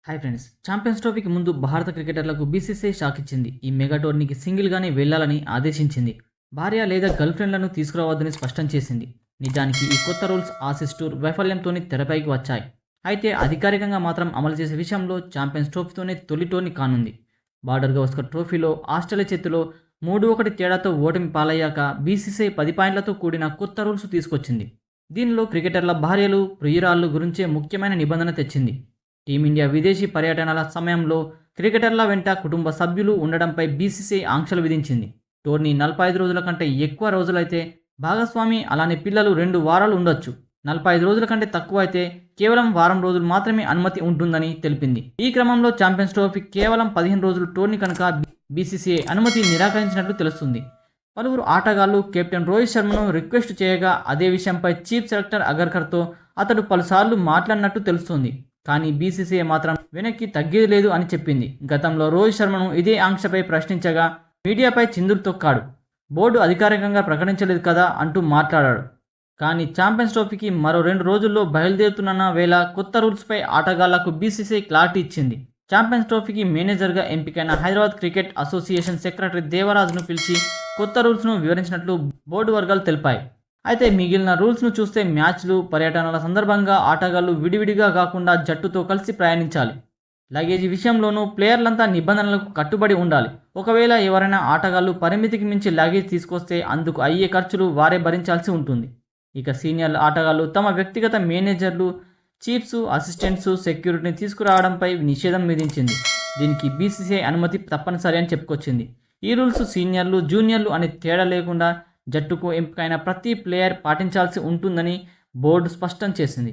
Hi friends, champions ట్రోఫీకి ముందు భారత క్రికెటర్లకు BCCI shock ఇచ్చింది. ఈ మెగా టోర్నీకి సింగిల్గానే వెళ్లాలని ఆదేశించింది. భార్య లేదా గర్ల్ ఫ్రెండ్లను తీసుకురావద్దని స్పష్టం చేసింది. నిజానికి ఈ కొత్త రూల్స్ ఆసీస్ టూర్ వైఫల్యంతోనే తెరపైకి వచ్చాయి. అయితే అధికారికంగా మాత్రం అమలు చేసే విషయంలో ఛాంపియన్స్ ట్రోఫీతోనే తొలి టోర్నీ కానుంది. బార్డర్ గవస్కర్ ట్రోఫీలో ఆస్ట్రేలియా చేతిలో 3-1 తేడాతో ఓటమి పాలయ్యాక బీసీసీఐ 10 పాయింట్లతో కూడిన కొత్త రూల్స్ తీసుకొచ్చింది. దీనిలో క్రికెటర్ల భార్యలు, ప్రియురాళ్లు గురించే ముఖ్యమైన నిబంధన తెచ్చింది. టీమిండియా విదేశీ పర్యటనల సమయంలో క్రికెటర్ల వెంట కుటుంబ సభ్యులు ఉండడంపై బీసీసీఐ ఆంక్షలు విధించింది. టోర్నీ 45 రోజుల కంటే ఎక్కువ రోజులైతే భాగస్వామి అలానే పిల్లలు 2 వారాలు ఉండొచ్చు. 45 రోజుల కంటే తక్కువ అయితే కేవలం వారం రోజులు మాత్రమే అనుమతి ఉంటుందని తెలిపింది. ఈ క్రమంలో ఛాంపియన్స్ ట్రోఫీ కేవలం 15 రోజుల టోర్నీ కనుక బీసీసీఐ అనుమతి నిరాకరించినట్లు తెలుస్తుంది. పలువురు ఆటగాళ్లు కెప్టెన్ రోహిత్ శర్మను రిక్వెస్ట్ చేయగా అదే విషయంపై చీఫ్ సెలెక్టర్ అగర్కర్తో అతడు పలుసార్లు మాట్లాడినట్టు తెలుస్తుంది. కానీ బీసీసీఐ మాత్రం వెనక్కి తగ్గేది లేదు అని చెప్పింది. గతంలో రోహిత్ శర్మను ఇదే ఆంక్షపై ప్రశ్నించగా మీడియాపై చిందులు తొక్కాడు. బోర్డు అధికారికంగా ప్రకటించలేదు కదా అంటూ మాట్లాడాడు. కానీ ఛాంపియన్స్ ట్రోఫీకి మరో 2 రోజుల్లో బయలుదేరుతున్న వేళ కొత్త రూల్స్పై ఆటగాళ్లకు బీసీసీఐ క్లారిటీ ఇచ్చింది. ఛాంపియన్స్ ట్రోఫీకి మేనేజర్గా ఎంపికైన హైదరాబాద్ క్రికెట్ అసోసియేషన్ సెక్రటరీ దేవరాజ్ను పిలిచి కొత్త రూల్స్ను వివరించినట్లు బోర్డు వర్గాలు తెలిపాయి. అయితే మిగిలిన రూల్స్ను చూస్తే మ్యాచ్లు, పర్యటనల సందర్భంగా ఆటగాళ్లు విడివిడిగా కాకుండా జట్టుతో కలిసి ప్రయాణించాలి. లగేజీ విషయంలోనూ ప్లేయర్లంతా నిబంధనలకు కట్టుబడి ఉండాలి. ఒకవేళ ఎవరైనా ఆటగాళ్లు పరిమితికి మించి లగేజ్ తీసుకొస్తే అందుకు అయ్యే ఖర్చులు వారే భరించాల్సి ఉంటుంది. ఇక సీనియర్ ఆటగాళ్లు తమ వ్యక్తిగత మేనేజర్లు, చీఫ్స్, అసిస్టెంట్స్, సెక్యూరిటీని తీసుకురావడంపై నిషేధం విధించింది. దీనికి బీసీసీఐ అనుమతి తప్పనిసరి అని చెప్పుకొచ్చింది. ఈ రూల్స్ సీనియర్లు, జూనియర్లు అనే తేడా లేకుండా జట్టుకు ఎంపికైన ప్రతి ప్లేయర్ పాటించాల్సి ఉంటుందని బోర్డు స్పష్టం చేసింది.